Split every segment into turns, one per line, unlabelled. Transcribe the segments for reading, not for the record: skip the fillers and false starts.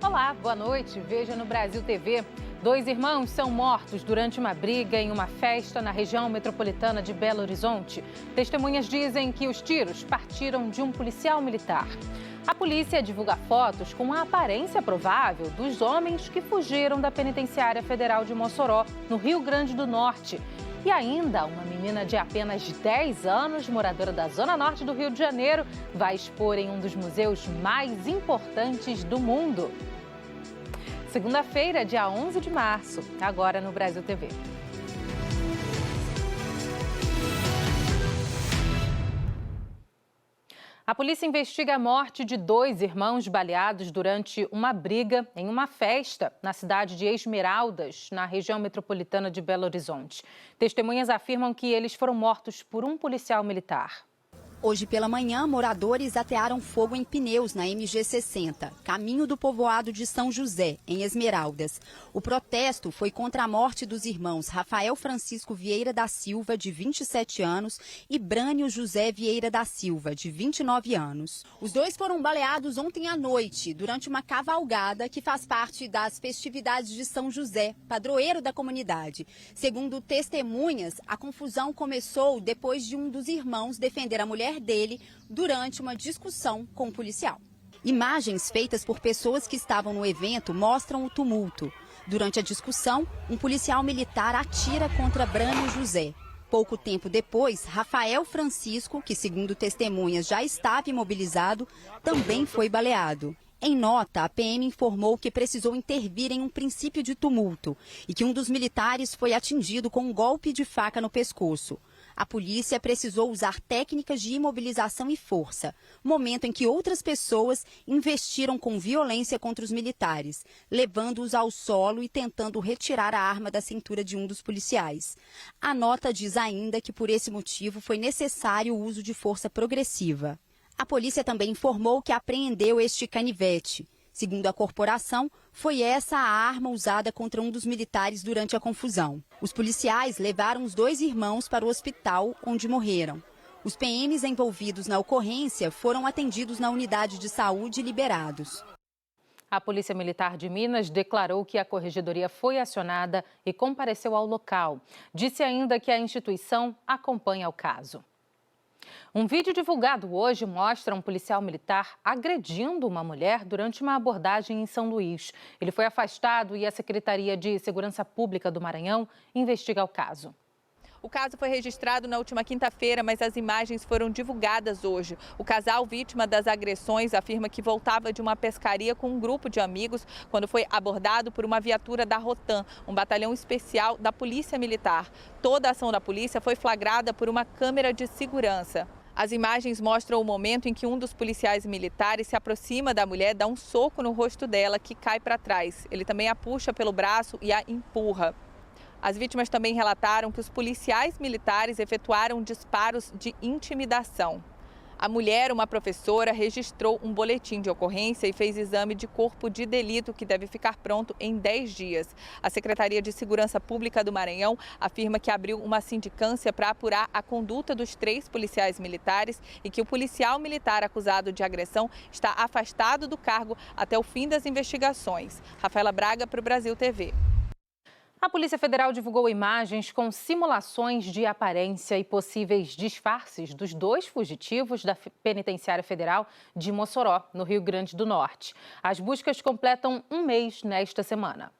Olá, boa noite. Veja no Brasil TV. 2 irmãos são mortos durante uma briga em uma festa na região metropolitana de Belo Horizonte. Testemunhas dizem que os tiros partiram de um policial militar. A polícia divulga fotos com a aparência provável dos homens que fugiram da Penitenciária Federal de Mossoró, no Rio Grande do Norte. E ainda, uma menina de apenas 10 anos, moradora da Zona Norte do Rio de Janeiro, vai expor em um dos museus mais importantes do mundo. Segunda-feira, dia 11 de março, agora no Brasil TV. A polícia investiga a morte de 2 irmãos baleados durante uma briga em uma festa na cidade de Esmeraldas, na região metropolitana de Belo Horizonte. Testemunhas afirmam que eles foram mortos por um policial militar.
Hoje pela manhã, moradores atearam fogo em pneus na MG-60, caminho do povoado de São José, em Esmeraldas. O protesto foi contra a morte dos irmãos Rafael Francisco Vieira da Silva, de 27 anos, e Brânio José Vieira da Silva, de 29 anos. Os 2 foram baleados ontem à noite, durante uma cavalgada que faz parte das festividades de São José, padroeiro da comunidade. Segundo testemunhas, a confusão começou depois de um dos irmãos defender a mulher dele durante uma discussão com o policial. Imagens feitas por pessoas que estavam no evento mostram o tumulto. Durante a discussão, um policial militar atira contra Brânio José. Pouco tempo depois, Rafael Francisco, que segundo testemunhas já estava imobilizado, também foi baleado. Em nota, a PM informou que precisou intervir em um princípio de tumulto e que um dos militares foi atingido com um golpe de faca no pescoço. A polícia precisou usar técnicas de imobilização e força, momento em que outras pessoas investiram com violência contra os militares, levando-os ao solo e tentando retirar a arma da cintura de um dos policiais. A nota diz ainda que por esse motivo foi necessário o uso de força progressiva. A polícia também informou que apreendeu este canivete. Segundo a corporação, foi essa a arma usada contra um dos militares durante a confusão. Os policiais levaram os 2 irmãos para o hospital, onde morreram. Os PMs envolvidos na ocorrência foram atendidos na unidade de saúde e liberados.
A Polícia Militar de Minas declarou que a corregedoria foi acionada e compareceu ao local. Disse ainda que a instituição acompanha o caso. Um vídeo divulgado hoje mostra um policial militar agredindo uma mulher durante uma abordagem em São Luís. Ele foi afastado e a Secretaria de Segurança Pública do Maranhão investiga o caso.
O caso foi registrado na última quinta-feira, mas as imagens foram divulgadas hoje. O casal vítima das agressões afirma que voltava de uma pescaria com um grupo de amigos quando foi abordado por uma viatura da Rotam, um batalhão especial da Polícia Militar. Toda a ação da polícia foi flagrada por uma câmera de segurança. As imagens mostram o momento em que um dos policiais militares se aproxima da mulher, dá um soco no rosto dela, que cai para trás. Ele também a puxa pelo braço e a empurra. As vítimas também relataram que os policiais militares efetuaram disparos de intimidação. A mulher, uma professora, registrou um boletim de ocorrência e fez exame de corpo de delito que deve ficar pronto em 10 dias. A Secretaria de Segurança Pública do Maranhão afirma que abriu uma sindicância para apurar a conduta dos 3 policiais militares e que o policial militar acusado de agressão está afastado do cargo até o fim das investigações. Rafaela Braga, para o Brasil TV.
A Polícia Federal divulgou imagens com simulações de aparência e possíveis disfarces dos 2 fugitivos da Penitenciária Federal de Mossoró, no Rio Grande do Norte. As buscas completam um mês nesta semana.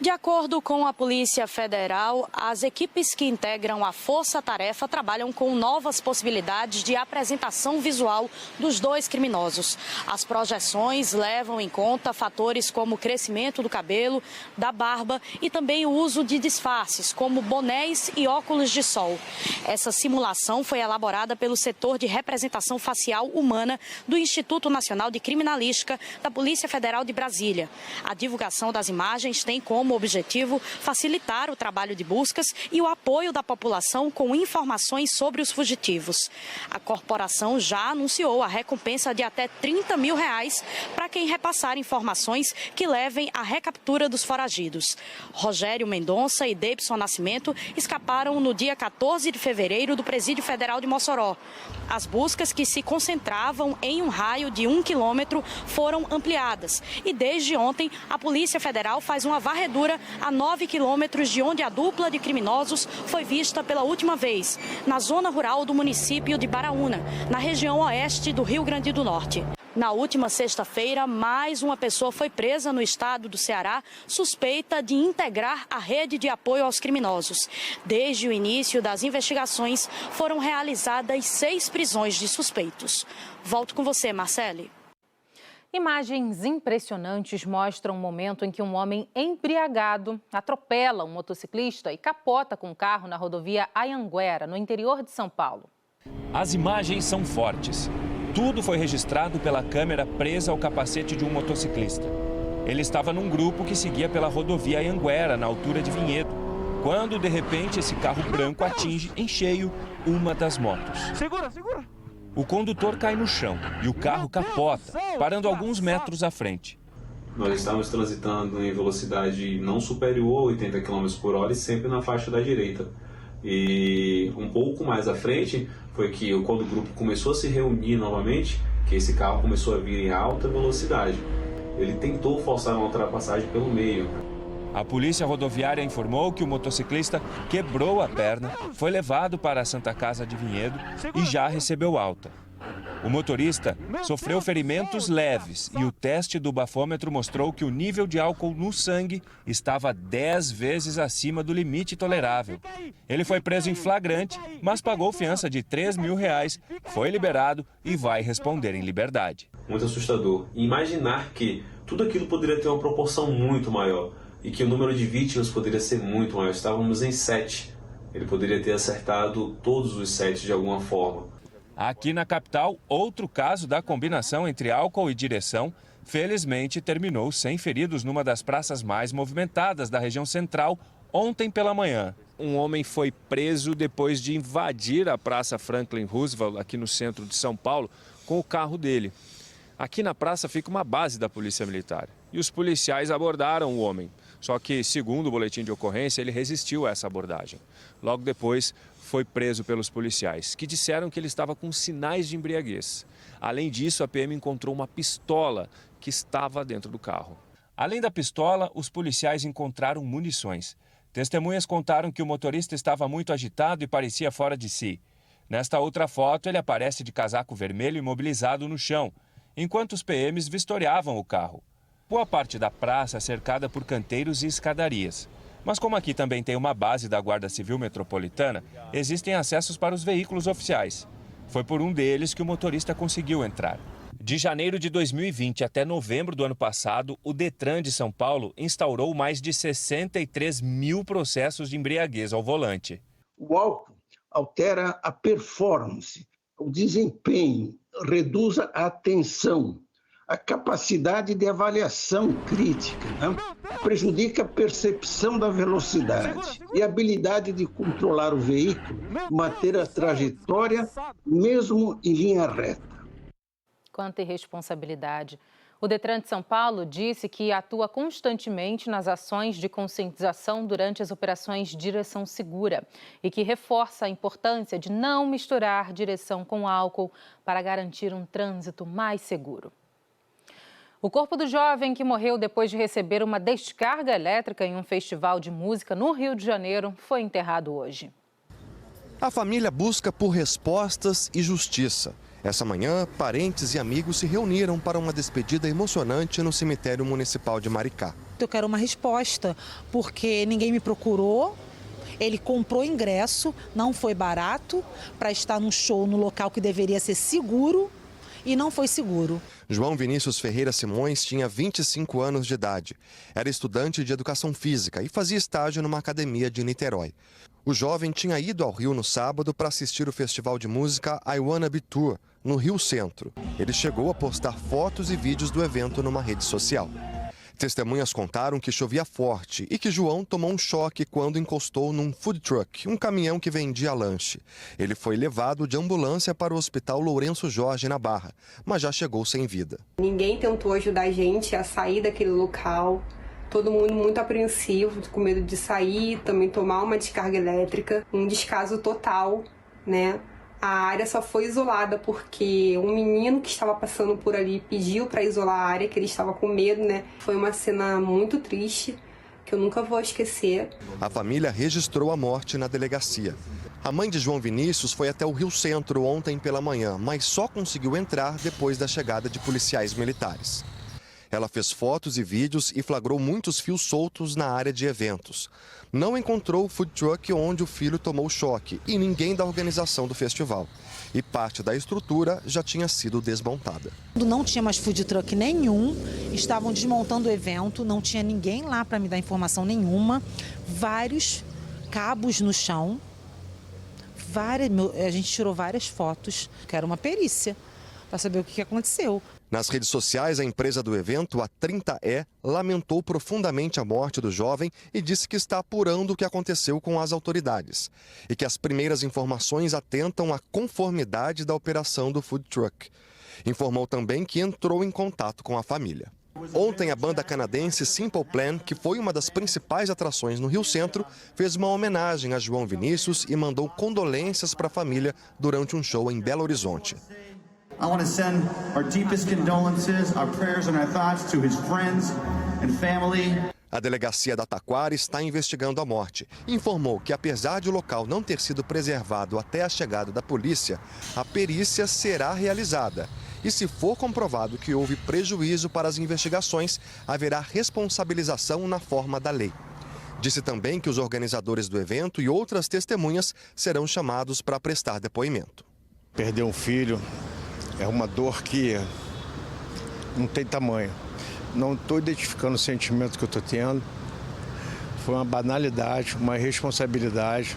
De acordo com a Polícia Federal, as equipes que integram a Força-Tarefa trabalham com novas possibilidades de apresentação visual dos 2 criminosos. As projeções levam em conta fatores como o crescimento do cabelo, da barba e também o uso de disfarces, como bonés e óculos de sol. Essa simulação foi elaborada pelo setor de representação facial humana do Instituto Nacional de Criminalística da Polícia Federal de Brasília. A divulgação das imagens ações têm como objetivo facilitar o trabalho de buscas e o apoio da população com informações sobre os fugitivos. A corporação já anunciou a recompensa de até R$30 mil para quem repassar informações que levem à recaptura dos foragidos. Rogério Mendonça e Deibson Nascimento escaparam no dia 14 de fevereiro do Presídio Federal de Mossoró. As buscas, que se concentravam em um raio de 1 quilômetro, foram ampliadas. E desde ontem, a Polícia Federal faz uma varredura a 9 quilômetros de onde a dupla de criminosos foi vista pela última vez, na zona rural do município de Baraúna, na região oeste do Rio Grande do Norte. Na última sexta-feira, mais uma pessoa foi presa no estado do Ceará, suspeita de integrar a rede de apoio aos criminosos. Desde o início das investigações, foram realizadas 6 prisões de suspeitos. Volto com você, Marcele.
Imagens impressionantes mostram o momento em que um homem embriagado atropela um motociclista e capota com o carro na rodovia Anhanguera, no interior de São Paulo.
As imagens são fortes. Tudo foi registrado pela câmera presa ao capacete de um motociclista. Ele estava num grupo que seguia pela rodovia Anhanguera, na altura de Vinhedo, quando, de repente, esse carro branco atinge em cheio uma das motos. Segura! O condutor cai no chão e o carro capota, parando alguns metros à frente.
Nós estávamos transitando em velocidade não superior a 80 km por hora e sempre na faixa da direita. E um pouco mais à frente foi que quando o grupo começou a se reunir novamente, que esse carro começou a vir em alta velocidade. Ele tentou forçar uma ultrapassagem pelo meio.
A polícia rodoviária informou que o motociclista quebrou a perna, foi levado para a Santa Casa de Vinhedo e já recebeu alta. O motorista sofreu ferimentos leves e o teste do bafômetro mostrou que o nível de álcool no sangue estava 10 vezes acima do limite tolerável. Ele foi preso em flagrante, mas pagou fiança de R$3 mil, foi liberado e vai responder em liberdade.
Muito assustador. Imaginar que tudo aquilo poderia ter uma proporção muito maior e que o número de vítimas poderia ser muito maior. Estávamos em 7. Ele poderia ter acertado todos os 7 de alguma forma.
Aqui na capital, outro caso da combinação entre álcool e direção, felizmente terminou sem feridos numa das praças mais movimentadas da região central, ontem pela manhã. Um homem foi preso depois de invadir a Praça Franklin Roosevelt, aqui no centro de São Paulo, com o carro dele. Aqui na praça fica uma base da Polícia Militar e os policiais abordaram o homem. Só que, segundo o boletim de ocorrência, ele resistiu a essa abordagem. Logo depois, foi preso pelos policiais, que disseram que ele estava com sinais de embriaguez. Além disso, a PM encontrou uma pistola que estava dentro do carro. Além da pistola, os policiais encontraram munições. Testemunhas contaram que o motorista estava muito agitado e parecia fora de si. Nesta outra foto, ele aparece de casaco vermelho imobilizado no chão, enquanto os PMs vistoriavam o carro. Boa parte da praça é cercada por canteiros e escadarias. Mas como aqui também tem uma base da Guarda Civil Metropolitana, existem acessos para os veículos oficiais. Foi por um deles que o motorista conseguiu entrar. De janeiro de 2020 até novembro do ano passado, o Detran de São Paulo instaurou mais de 63 mil processos de embriaguez ao volante.
O álcool altera a performance, o desempenho, reduz a atenção, a capacidade de avaliação crítica, né? Prejudica a percepção da velocidade e a habilidade de controlar o veículo, manter a trajetória mesmo em linha reta.
Quanta irresponsabilidade. O Detran de São Paulo disse que atua constantemente nas ações de conscientização durante as operações Direção Segura e que reforça a importância de não misturar direção com álcool para garantir um trânsito mais seguro. O corpo do jovem que morreu depois de receber uma descarga elétrica em um festival de música no Rio de Janeiro foi enterrado hoje.
A família busca por respostas e justiça. Essa manhã, parentes e amigos se reuniram para uma despedida emocionante no cemitério municipal de Maricá.
Eu quero uma resposta, porque ninguém me procurou. Ele comprou ingresso, não foi barato, para estar num show no local que deveria ser seguro. E não foi seguro.
João Vinícius Ferreira Simões tinha 25 anos de idade. Era estudante de educação física e fazia estágio numa academia de Niterói. O jovem tinha ido ao Rio no sábado para assistir o festival de música I Wanna Be Tour, no Rio Centro. Ele chegou a postar fotos e vídeos do evento numa rede social. Testemunhas contaram que chovia forte e que João tomou um choque quando encostou num food truck, um caminhão que vendia lanche. Ele foi levado de ambulância para o Hospital Lourenço Jorge, na Barra, mas já chegou sem vida.
Ninguém tentou ajudar a gente a sair daquele local. Todo mundo muito apreensivo, com medo de sair, também tomar uma descarga elétrica. Um descaso total, né? A área só foi isolada porque um menino que estava passando por ali pediu para isolar a área, que ele estava com medo, né? Foi uma cena muito triste, que eu nunca vou esquecer.
A família registrou a morte na delegacia. A mãe de João Vinícius foi até o Rio Centro ontem pela manhã, mas só conseguiu entrar depois da chegada de policiais militares. Ela fez fotos e vídeos e flagrou muitos fios soltos na área de eventos. Não encontrou o food truck onde o filho tomou choque e ninguém da organização do festival. E parte da estrutura já tinha sido desmontada.
Não tinha mais food truck nenhum, estavam desmontando o evento, não tinha ninguém lá para me dar informação nenhuma. Vários cabos no chão, a gente tirou várias fotos, que era uma perícia, para saber o que aconteceu.
Nas redes sociais, a empresa do evento, a 30E, lamentou profundamente a morte do jovem e disse que está apurando o que aconteceu com as autoridades e que as primeiras informações atentam à conformidade da operação do food truck. Informou também que entrou em contato com a família. Ontem, a banda canadense Simple Plan, que foi uma das principais atrações no Rio Centro, fez uma homenagem a João Vinícius e mandou condolências para a família durante um show em Belo Horizonte.
I want to send our deepest condolences, our prayers and our thoughts to his friends and family.
A delegacia da Taquara está investigando a morte. Informou que, apesar de o local não ter sido preservado até a chegada da polícia, a perícia será realizada. E se for comprovado que houve prejuízo para as investigações, haverá responsabilização na forma da lei. Disse também que os organizadores do evento e outras testemunhas serão chamados para prestar depoimento.
Perder um filho é uma dor que não tem tamanho. Não estou identificando o sentimento que eu estou tendo. Foi uma banalidade, uma irresponsabilidade.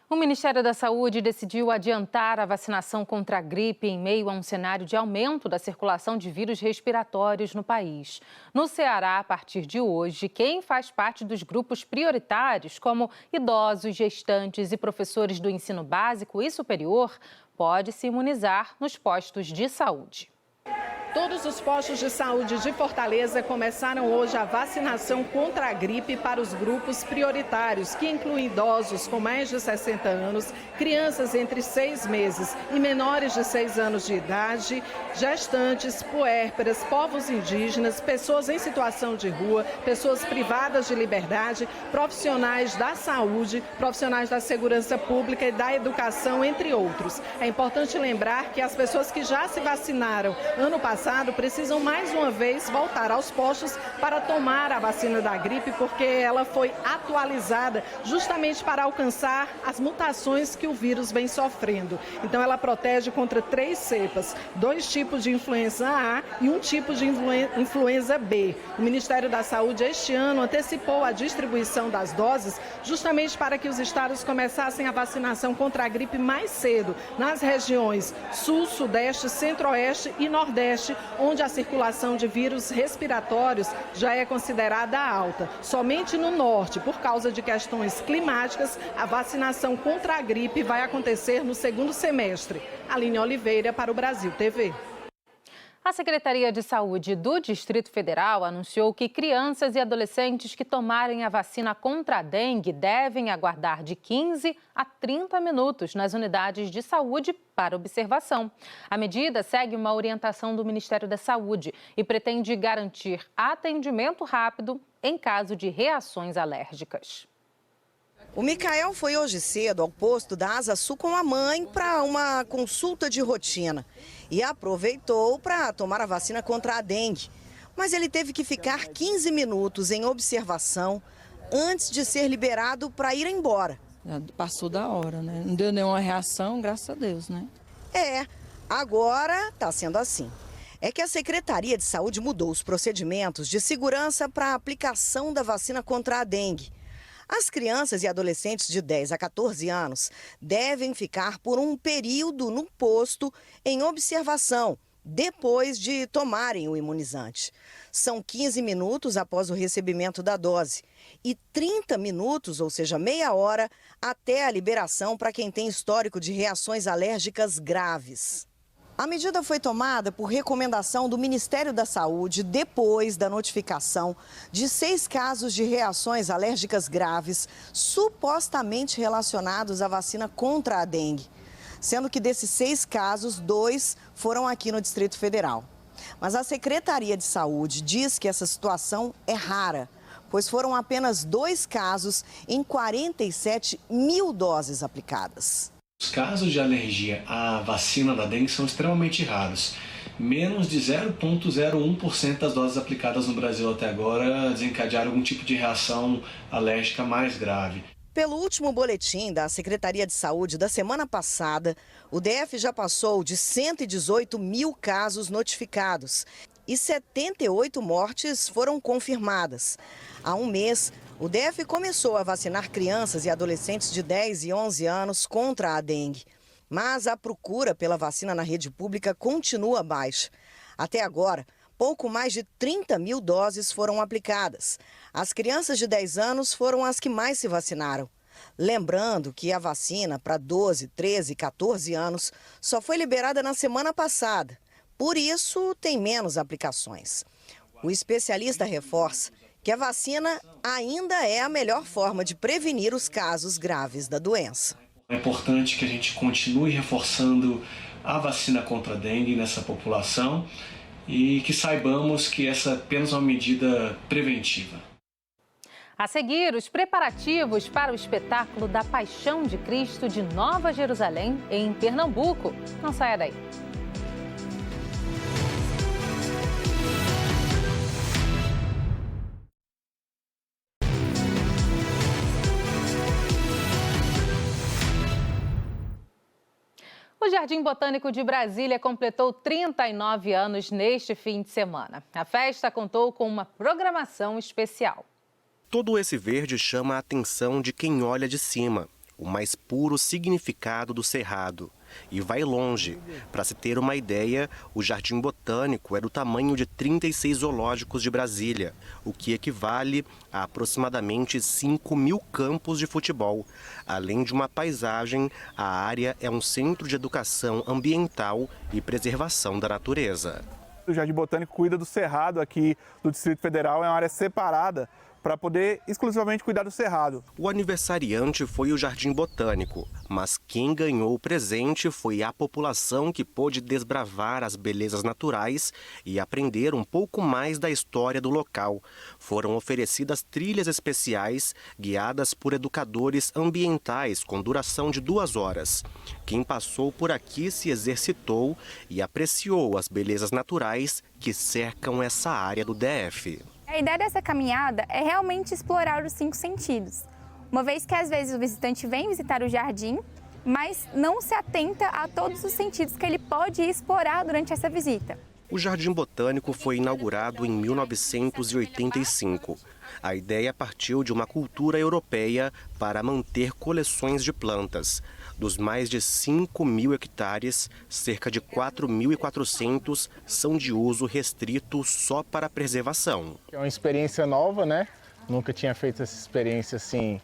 O Ministério da Saúde decidiu adiantar a vacinação contra a gripe em meio a um cenário de aumento da circulação de vírus respiratórios no país. No Ceará, a partir de hoje, quem faz parte dos grupos prioritários, como idosos, gestantes e professores do ensino básico e superior, pode se imunizar nos postos de saúde.
Todos os postos de saúde de Fortaleza começaram hoje a vacinação contra a gripe para os grupos prioritários, que incluem idosos com mais de 60 anos, crianças entre 6 meses e menores de 6 anos de idade, gestantes, puérperas, povos indígenas, pessoas em situação de rua, pessoas privadas de liberdade, profissionais da saúde, profissionais da segurança pública e da educação, entre outros. É importante lembrar que as pessoas que já se vacinaram ano passado precisam mais uma vez voltar aos postos para tomar a vacina da gripe, porque ela foi atualizada justamente para alcançar as mutações que o vírus vem sofrendo. Então ela protege contra 3 cepas, 2 tipos de influenza A e 1 tipo de influenza B. O Ministério da Saúde este ano antecipou a distribuição das doses justamente para que os estados começassem a vacinação contra a gripe mais cedo, nas regiões Sul, Sudeste, Centro-Oeste e Nordeste, onde a circulação de vírus respiratórios já é considerada alta. Somente no Norte, por causa de questões climáticas, a vacinação contra a gripe vai acontecer no segundo semestre. Aline Oliveira para o Brasil TV.
A Secretaria de Saúde do Distrito Federal anunciou que crianças e adolescentes que tomarem a vacina contra a dengue devem aguardar de 15 a 30 minutos nas unidades de saúde para observação. A medida segue uma orientação do Ministério da Saúde e pretende garantir atendimento rápido em caso de reações alérgicas.
O Micael foi hoje cedo ao posto da Asa Sul com a mãe para uma consulta de rotina e aproveitou para tomar a vacina contra a dengue. Mas ele teve que ficar 15 minutos em observação antes de ser liberado para ir embora.
Passou da hora, né? Não deu nenhuma reação, graças a Deus, né?
Agora está sendo assim. É que a Secretaria de Saúde mudou os procedimentos de segurança para a aplicação da vacina contra a dengue. As crianças e adolescentes de 10 a 14 anos devem ficar por um período no posto em observação depois de tomarem o imunizante. São 15 minutos após o recebimento da dose e 30 minutos, ou seja, meia hora, até a liberação para quem tem histórico de reações alérgicas graves. A medida foi tomada por recomendação do Ministério da Saúde depois da notificação de 6 casos de reações alérgicas graves supostamente relacionados à vacina contra a dengue, sendo que desses 6 casos, 2 foram aqui no Distrito Federal. Mas a Secretaria de Saúde diz que essa situação é rara, pois foram apenas 2 casos em 47 mil doses aplicadas.
Os casos de alergia à vacina da dengue são extremamente raros. Menos de 0,01% das doses aplicadas no Brasil até agora desencadearam algum tipo de reação alérgica mais grave.
Pelo último boletim da Secretaria de Saúde da semana passada, o DF já passou de 118 mil casos notificados e 78 mortes foram confirmadas. Há um mês, o DF começou a vacinar crianças e adolescentes de 10 e 11 anos contra a dengue. Mas a procura pela vacina na rede pública continua baixa. Até agora, pouco mais de 30 mil doses foram aplicadas. As crianças de 10 anos foram as que mais se vacinaram. Lembrando que a vacina para 12, 13 e 14 anos só foi liberada na semana passada. Por isso, tem menos aplicações. O especialista reforça que a vacina ainda é a melhor forma de prevenir os casos graves da doença.
É importante que a gente continue reforçando a vacina contra a dengue nessa população e que saibamos que essa é apenas uma medida preventiva.
A seguir, os preparativos para o espetáculo da Paixão de Cristo de Nova Jerusalém, em Pernambuco. Não saia daí. O Jardim Botânico de Brasília completou 39 anos neste fim de semana. A festa contou com uma programação especial.
Todo esse verde chama a atenção de quem olha de cima, o mais puro significado do cerrado. E vai longe. Para se ter uma ideia, o Jardim Botânico é do tamanho de 36 zoológicos de Brasília, o que equivale a aproximadamente 5 mil campos de futebol. Além de uma paisagem, a área é um centro de educação ambiental e preservação da natureza.
O Jardim Botânico cuida do cerrado aqui do Distrito Federal, é uma área separada para poder exclusivamente cuidar do cerrado.
O aniversariante foi o Jardim Botânico, mas quem ganhou o presente foi a população que pôde desbravar as belezas naturais e aprender um pouco mais da história do local. Foram oferecidas trilhas especiais guiadas por educadores ambientais com duração de 2 horas. Quem passou por aqui se exercitou e apreciou as belezas naturais que cercam essa área do DF.
A ideia dessa caminhada é realmente explorar os 5 sentidos, uma vez que às vezes o visitante vem visitar o jardim, mas não se atenta a todos os sentidos que ele pode explorar durante essa visita.
O Jardim Botânico foi inaugurado em 1985. A ideia partiu de uma cultura europeia para manter coleções de plantas. Dos mais de 5 mil hectares, cerca de 4.400 são de uso restrito só para preservação.
É uma experiência nova, né? Nunca tinha feito essa experiência assim,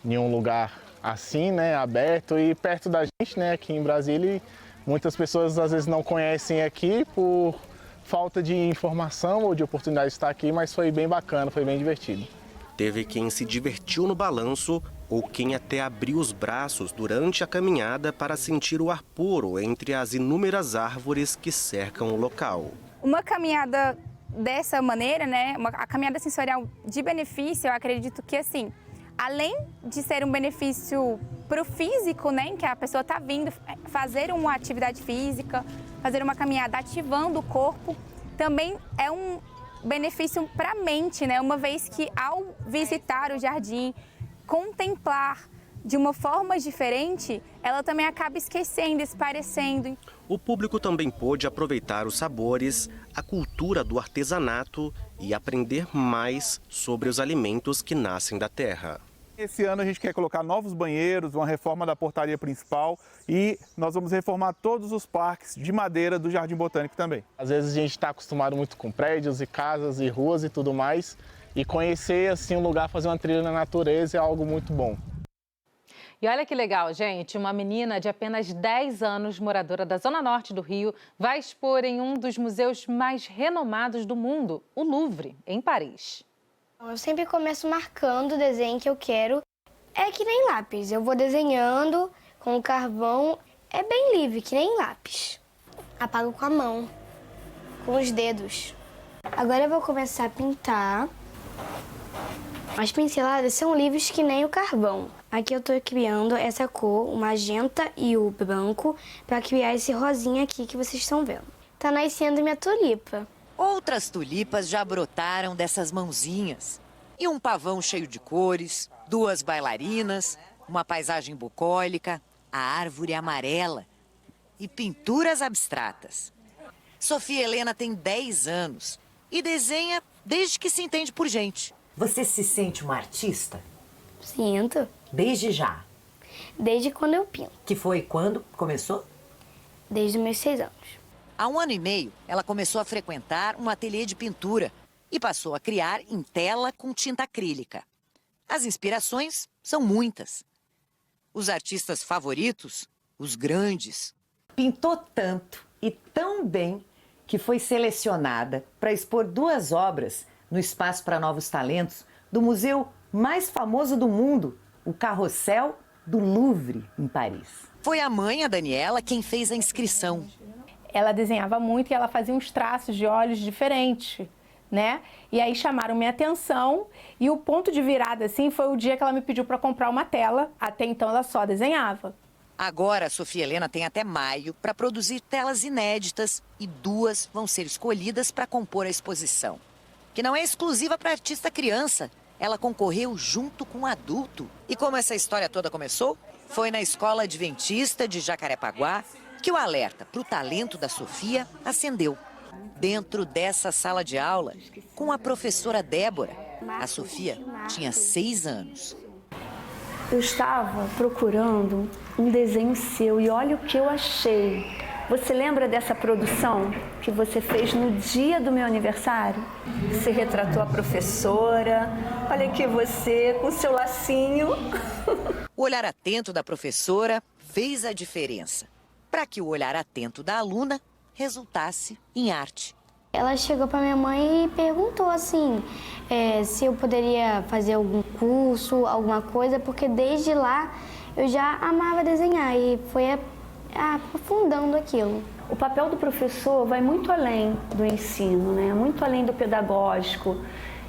em um lugar assim, né? Aberto e perto da gente, né? Aqui em Brasília. Muitas pessoas às vezes não conhecem aqui por falta de informação ou de oportunidade de estar aqui, mas foi bem bacana, foi bem divertido.
Teve quem se divertiu no balanço ou quem até abriu os braços durante a caminhada para sentir o ar puro entre as inúmeras árvores que cercam o local.
Uma caminhada dessa maneira, né, a caminhada sensorial de benefício, eu acredito que assim, além de ser um benefício para o físico, né, em que a pessoa está vindo fazer uma atividade física, fazer uma caminhada ativando o corpo, também é um benefício para a mente, né, uma vez que ao visitar o jardim, contemplar de uma forma diferente, ela também acaba esquecendo, esparecendo.
O público também pôde aproveitar os sabores, a cultura do artesanato e aprender mais sobre os alimentos que nascem da terra.
Esse ano a gente quer colocar novos banheiros, uma reforma da portaria principal e nós vamos reformar todos os parques de madeira do Jardim Botânico também.
Às vezes a gente está acostumado muito com prédios e casas e ruas e tudo mais, e conhecer assim um lugar, fazer uma trilha na natureza é algo muito bom.
E olha que legal, gente, uma menina de apenas 10 anos, moradora da Zona Norte do Rio, vai expor em um dos museus mais renomados do mundo, o Louvre, em Paris.
Eu sempre começo marcando o desenho que eu quero. É que nem lápis, eu vou desenhando com o carvão, é bem livre, que nem lápis. Apago com a mão, com os dedos. Agora eu vou começar a pintar. As pinceladas são livres que nem o carvão. Aqui eu tô criando essa cor, o magenta e o branco, para criar esse rosinha aqui que vocês estão vendo. Tá nascendo minha tulipa.
Outras tulipas já brotaram dessas mãozinhas. E um pavão cheio de cores, 2 bailarinas, uma paisagem bucólica, a árvore amarela e pinturas abstratas. Sofia Helena tem 10 anos e desenha desde que se entende por gente.
Você se sente uma artista?
Sinto.
Desde já?
Desde quando eu pinto.
Que foi quando começou?
Desde os meus 6 anos.
Há 1 ano e meio, ela começou a frequentar um ateliê de pintura e passou a criar em tela com tinta acrílica. As inspirações são muitas. Os artistas favoritos, os grandes.
Pintou tanto e tão bem que foi selecionada para expor 2 obras no Espaço para Novos Talentos do museu mais famoso do mundo, o Carrossel do Louvre, em Paris.
Foi a mãe, a Daniela, quem fez a inscrição.
Ela desenhava muito e ela fazia uns traços de olhos diferentes, né? E aí chamaram minha atenção e o ponto de virada, assim, foi o dia que ela me pediu para comprar uma tela. Até então ela só desenhava.
Agora a Sofia Helena tem até maio para produzir telas inéditas e 2 vão ser escolhidas para compor a exposição, que não é exclusiva para artista criança. Ela concorreu junto com um adulto. E como essa história toda começou? Foi na Escola Adventista de Jacarepaguá que o alerta para o talento da Sofia acendeu. Dentro dessa sala de aula, com a professora Débora, a Sofia tinha 6 anos.
Eu estava procurando um desenho seu e olha o que eu achei. Você lembra dessa produção que você fez no dia do meu aniversário? Você retratou a professora, olha aqui você com seu lacinho.
O olhar atento da professora fez a diferença, para que o olhar atento da aluna resultasse em arte.
Ela chegou para minha mãe e perguntou assim, se eu poderia fazer algum curso, alguma coisa, porque desde lá eu já amava desenhar e foi aprofundando aquilo.
O papel do professor vai muito além do ensino, né? Muito além do pedagógico.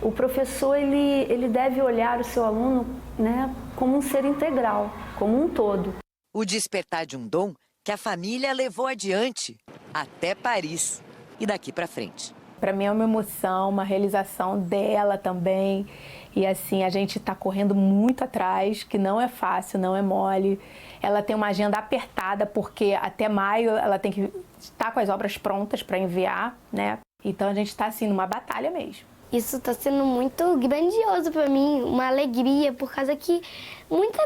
O professor ele deve olhar o seu aluno, né, como um ser integral, como um todo.
O despertar de um dom que a família levou adiante até Paris e daqui para frente.
Para mim é uma emoção, uma realização dela também. E assim, a gente está correndo muito atrás, que não é fácil, não é mole. Ela tem uma agenda apertada, porque até maio ela tem que estar com as obras prontas para enviar, né? Então a gente está assim numa batalha mesmo.
Isso está sendo muito grandioso para mim, uma alegria, por causa que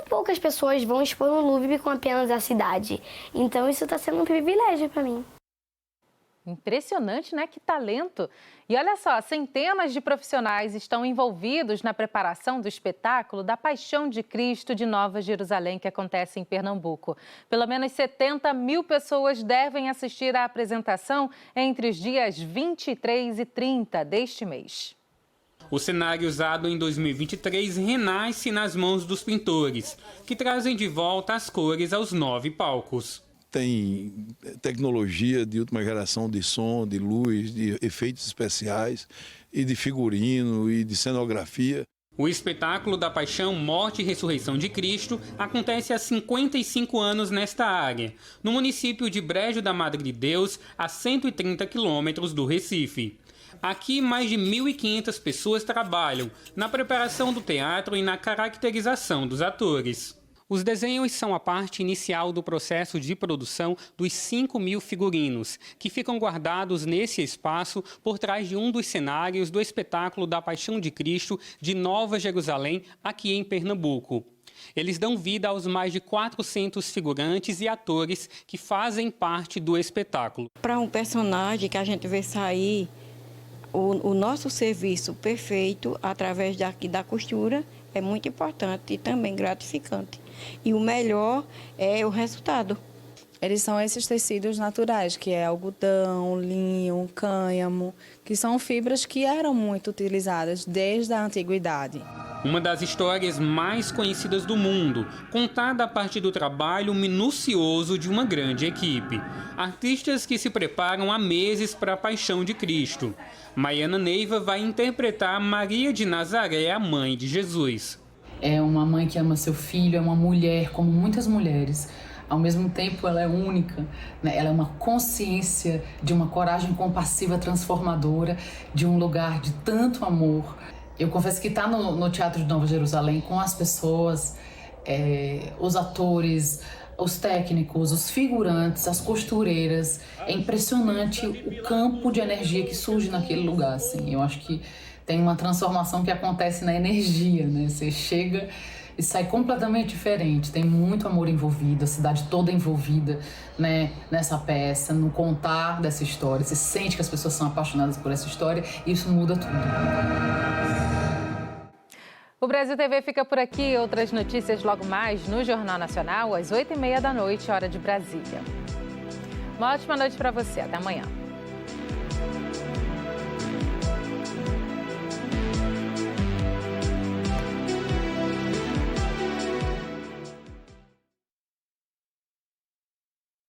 poucas pessoas vão expor no Louvre com apenas a cidade. Então isso está sendo um privilégio para mim.
Impressionante, né? Que talento! E olha só, centenas de profissionais estão envolvidos na preparação do espetáculo da Paixão de Cristo de Nova Jerusalém, que acontece em Pernambuco. Pelo menos 70 mil pessoas devem assistir à apresentação entre os dias 23 e 30 deste mês.
O cenário usado em 2023 renasce nas mãos dos pintores, que trazem de volta as cores aos 9 palcos.
Tem tecnologia de última geração de som, de luz, de efeitos especiais, e de figurino e de cenografia.
O espetáculo da Paixão, Morte e Ressurreição de Cristo acontece há 55 anos nesta área, no município de Brejo da Madre de Deus, a 130 quilômetros do Recife. Aqui, mais de 1.500 pessoas trabalham na preparação do teatro e na caracterização dos atores. Os desenhos são a parte inicial do processo de produção dos 5.000 figurinos, que ficam guardados nesse espaço por trás de um dos cenários do espetáculo da Paixão de Cristo de Nova Jerusalém, aqui em Pernambuco. Eles dão vida aos mais de 400 figurantes e atores que fazem parte do espetáculo.
Para um personagem que a gente vê sair, o nosso serviço perfeito através da costura é muito importante e também gratificante. E o melhor é o resultado.
Eles são esses tecidos naturais, que é algodão, linho, cânhamo, que são fibras que eram muito utilizadas desde a antiguidade.
Uma das histórias mais conhecidas do mundo, contada a partir do trabalho minucioso de uma grande equipe. Artistas que se preparam há meses para a Paixão de Cristo. Maiana Neiva vai interpretar Maria de Nazaré, a mãe de Jesus.
É uma mãe que ama seu filho, é uma mulher, como muitas mulheres. Ao mesmo tempo, ela é única, né? Ela é uma consciência de uma coragem compassiva transformadora, de um lugar de tanto amor. Eu confesso que estar no Teatro de Nova Jerusalém com as pessoas, os atores, os técnicos, os figurantes, as costureiras, é impressionante o campo de energia que surge naquele lugar. Assim. Eu acho que tem uma transformação que acontece na energia, né? Você chega e sai completamente diferente. Tem muito amor envolvido, a cidade toda envolvida, né, nessa peça, no contar dessa história. Você sente que as pessoas são apaixonadas por essa história e isso muda tudo.
O Brasil TV fica por aqui. Outras notícias logo mais no Jornal Nacional, às 8h30 da noite, hora de Brasília. Uma ótima noite para você. Até amanhã.